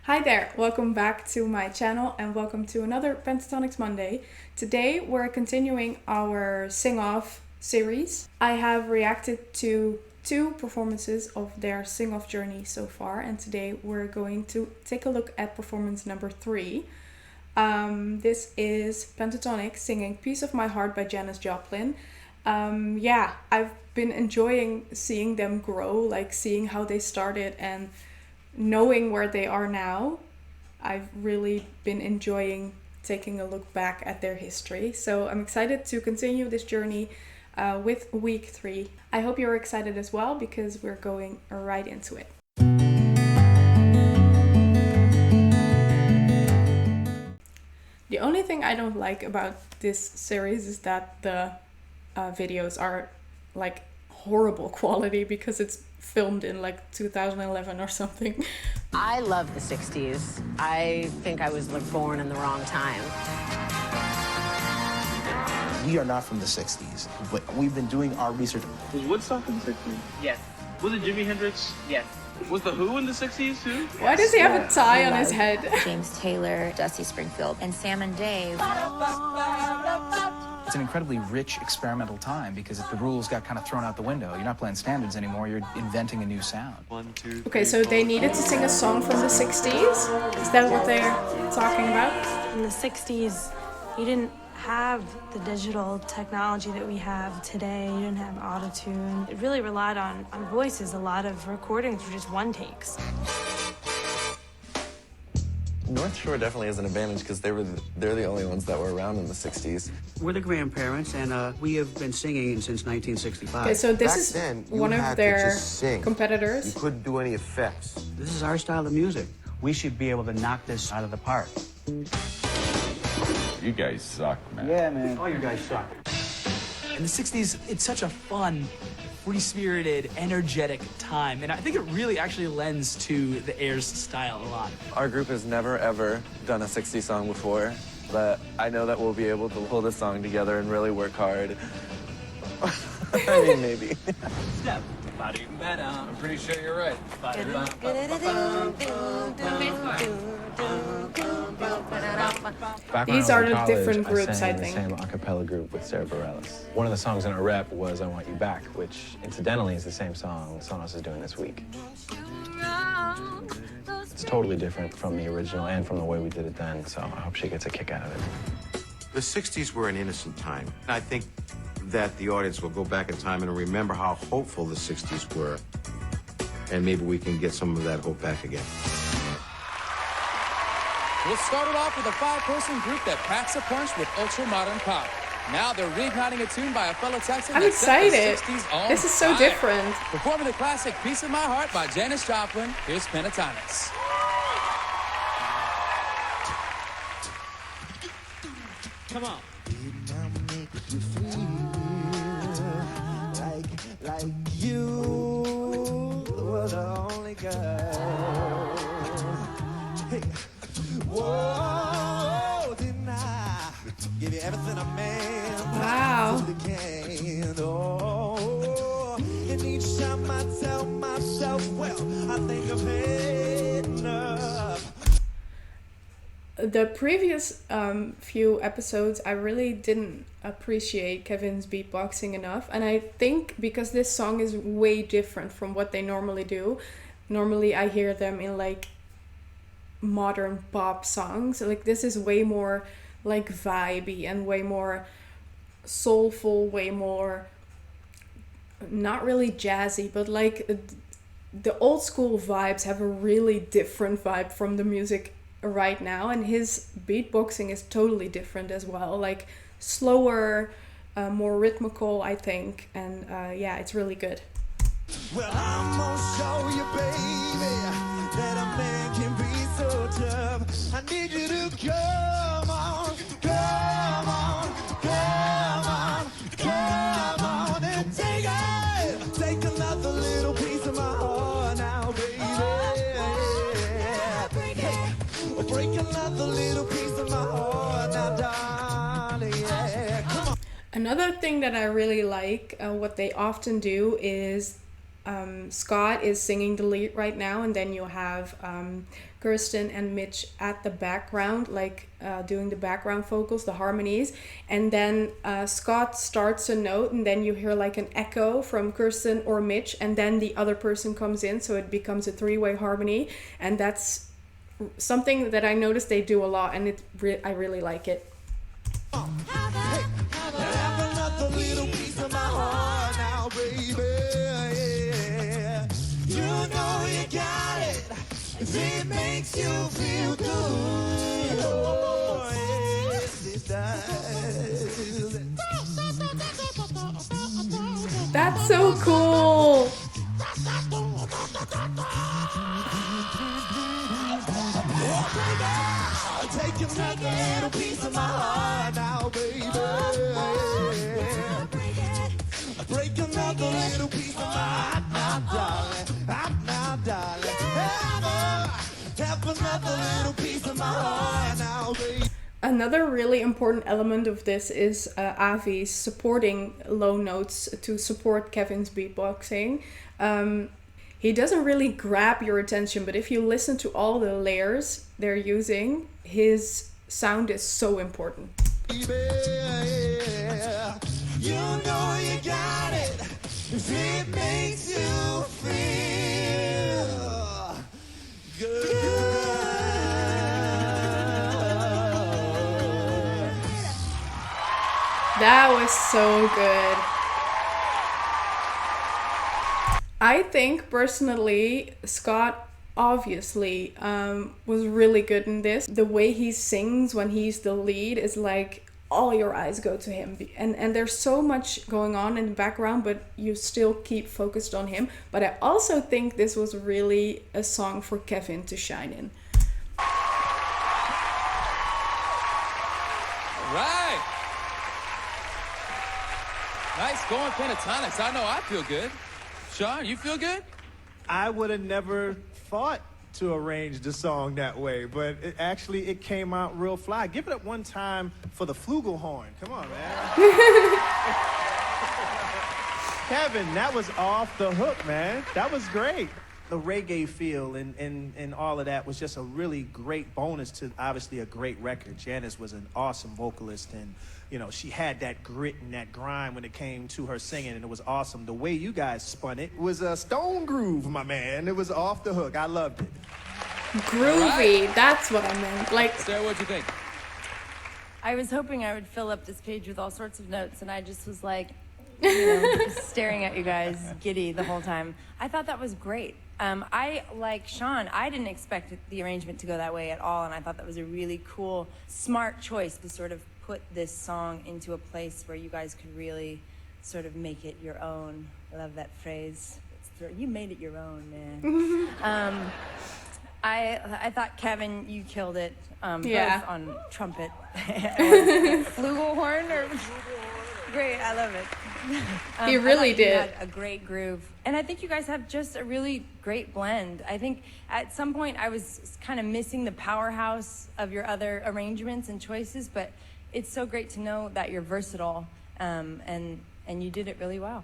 Hi there, welcome back to my channel and welcome to another Pentatonix Monday. Today we're continuing our Sing Off series. I have reacted to two performances of their Sing Off journey so far, and today we're going to take a look at performance number 3. This is Pentatonix singing Piece of My Heart by Janis Joplin. I've been enjoying seeing them grow, like seeing how they started and knowing where they are now. I've really been enjoying taking a look back at their history. So I'm excited to continue this journey with week 3. I hope you're excited as well because we're going right into it. The only thing I don't like about this series is that the videos are like horrible quality because it's filmed in like 2011 or something. I love the 60s. I think I was born in the wrong time. We are not from the 60s, but we've been doing our research. Was Woodstock in the 60s? Yes. Was it Jimi Hendrix? Yes. Was The Who in the 60s too? Why does he have a tie on his head? James Taylor, Dusty Springfield, and Sam and Dave. It's an incredibly rich experimental time because the rules got kind of thrown out the window. You're not playing standards anymore, you're inventing a new sound. 1, 2, Okay, so they needed to sing a song from the 60s? Is that what they're talking about? In the 60s, you didn't have the digital technology that we have today. You didn't have auto-tune. It really relied on voices. A lot of recordings were just one takes. North Shore definitely has an advantage because they're the only ones that were around in the 60s. We're the grandparents, and we have been singing since 1965. Okay, so this Back is then, you one had of to their just sing. competitors. You couldn't do any effects. This is our style of music. We should be able to knock this out of the park. You guys suck, man. Yeah, man. All you guys suck. In the 60s, it's such a fun, free-spirited, energetic time. And I think it really actually lends to the Airs style a lot. Our group has never, ever done a 60s song before, but I know that we'll be able to pull this song together and really work hard. I mean, maybe. Step. I'm pretty sure you're right. Back These when I are was in the college, different groups, I sang think. in the same a cappella group with Sarah Bareilles. One of the songs in our rep was I Want You Back, which incidentally is the same song Sonos is doing this week. It's totally different from the original and from the way we did it then, so I hope she gets a kick out of it. The 60s were an innocent time. I think that the audience will go back in time and remember how hopeful the 60s were. And maybe we can get some of that hope back again. We'll start it off with a 5-person group that packs a punch with ultra-modern pop. Now they're reigniting a tune by a fellow Texan. I'm that set the excited. 60s on This is so fire. different. Performing the classic Piece of My Heart by Janis Joplin, here's Pentatonix. Come on. Like you were the only girl. Hey. Whoa, didn't I give you everything a man Wow. can? Oh, and each time I tell myself, well, I think I've had enough. The previous few episodes, I really didn't appreciate Kevin's beatboxing enough. And I think because this song is way different from what they normally do. Normally I hear them in like modern pop songs. Like this is way more like vibey and way more soulful, way more not really jazzy, but like the old school vibes have a really different vibe from the music right now, and his beatboxing is totally different as well, like slower, more rhythmical, I think, and yeah, it's really good. Well, I'm gonna show you, baby, that a man can be so tough. I need you to come on, come on, come on, come on, and take it. Take another little piece of my heart now, baby. Break another little piece of my heart now, darling. Yeah, come on. Another thing that I really like, what they often do is Scott is singing the lead right now, and then you have Kirsten and Mitch at the background, like doing the background vocals, the harmonies, and then Scott starts a note, and then you hear like an echo from Kirsten or Mitch, and then the other person comes in, so it becomes a three-way harmony, and that's something that I noticed they do a lot, and I really like it. It makes you feel good. Oh, yes, it does. That's so cool. Take another little piece of my heart now, baby. Break another little piece of my heart now, darling. Now, darling. Have another little piece of my heart now, baby. Another really important element of this is Avi's supporting low notes to support Kevin's beatboxing. He doesn't really grab your attention, but if you listen to all the layers they're using, his sound is so important. Baby, you know you got it. It makes you feel good. That was so good. I think personally, Scott obviously was really good in this. The way he sings when he's the lead is like all your eyes go to him, and there's so much going on in the background, but you still keep focused on him. But I also think this was really a song for Kevin to shine in. All right. Nice going, Pentatonix. I know I feel good. Sean, you feel good? I would have never thought to arrange the song that way, but it came out real fly. Give it up one time for the flugelhorn. Come on, man. Kevin, that was off the hook, man. That was great. The reggae feel and all of that was just a really great bonus to obviously a great record. Janice was an awesome vocalist, and you know, she had that grit and that grind when it came to her singing, and it was awesome. The way you guys spun it was a stone groove, my man. It was off the hook. I loved it. Groovy, right. That's what I meant. Like, Sarah, what'd you think? I was hoping I would fill up this page with all sorts of notes, and I just was like, you know, just staring at you guys, giddy the whole time. I thought that was great. I, like Sean, I didn't expect the arrangement to go that way at all, and I thought that was a really cool, smart choice to sort of put this song into a place where you guys could really sort of make it your own. I love that phrase. You made it your own, man. I thought, Kevin, you killed it, both on trumpet and flugelhorn. Great, I love it. He really did. You had a great groove. And I think you guys have just a really great blend. I think at some point I was kind of missing the powerhouse of your other arrangements and choices, but it's so great to know that you're versatile, and you did it really well.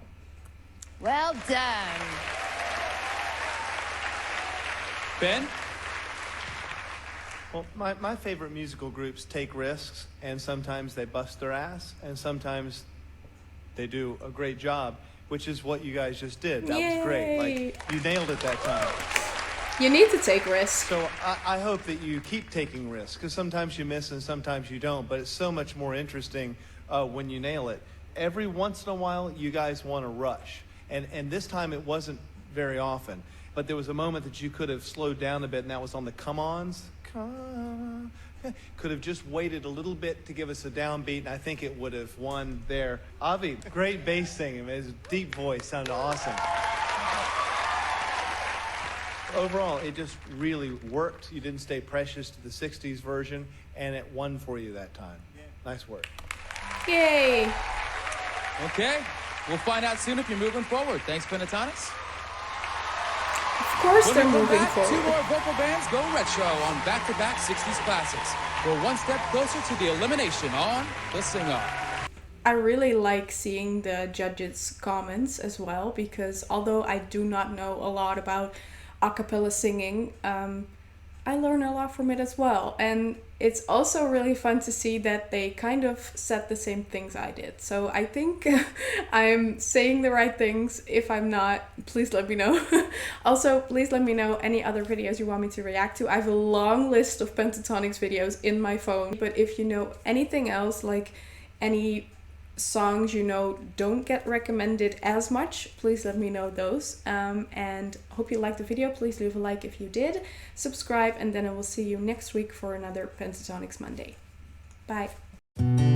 Well done. Ben? Well, my favorite musical groups take risks, and sometimes they bust their ass, and sometimes they do a great job, which is what you guys just did. That was great. Like, you nailed it that time. You need to take risks. So I hope that you keep taking risks, because sometimes you miss and sometimes you don't, but it's so much more interesting when you nail it. Every once in a while, you guys want to rush, and this time it wasn't very often, but there was a moment that you could have slowed down a bit, and that was on the come-ons. Could have just waited a little bit to give us a downbeat, and I think it would have won there. Avi, great bass singing. His deep voice sounded awesome. Overall, it just really worked. You didn't stay precious to the 60s version, and it won for you that time. Yeah. Nice work. Yay. Okay, we'll find out soon if you're moving forward. Thanks, Pentatonix. Of course they're moving forward. Two more vocal bands go retro on back-to-back 60s classics. We're one step closer to the elimination on the Sing Off. I really like seeing the judges' comments as well, because although I do not know a lot about a cappella singing, I I learn a lot from it as well. And it's also really fun to see that they kind of said the same things I did. So I think I'm saying the right things. If I'm not, please let me know. Also, please let me know any other videos you want me to react to. I have a long list of Pentatonix videos in my phone, but if you know anything else, like any songs you know don't get recommended as much, please let me know those. And hope you liked the video. Please leave a like if you did, subscribe, and then I will see you next week for another Pentatonix Monday. Bye.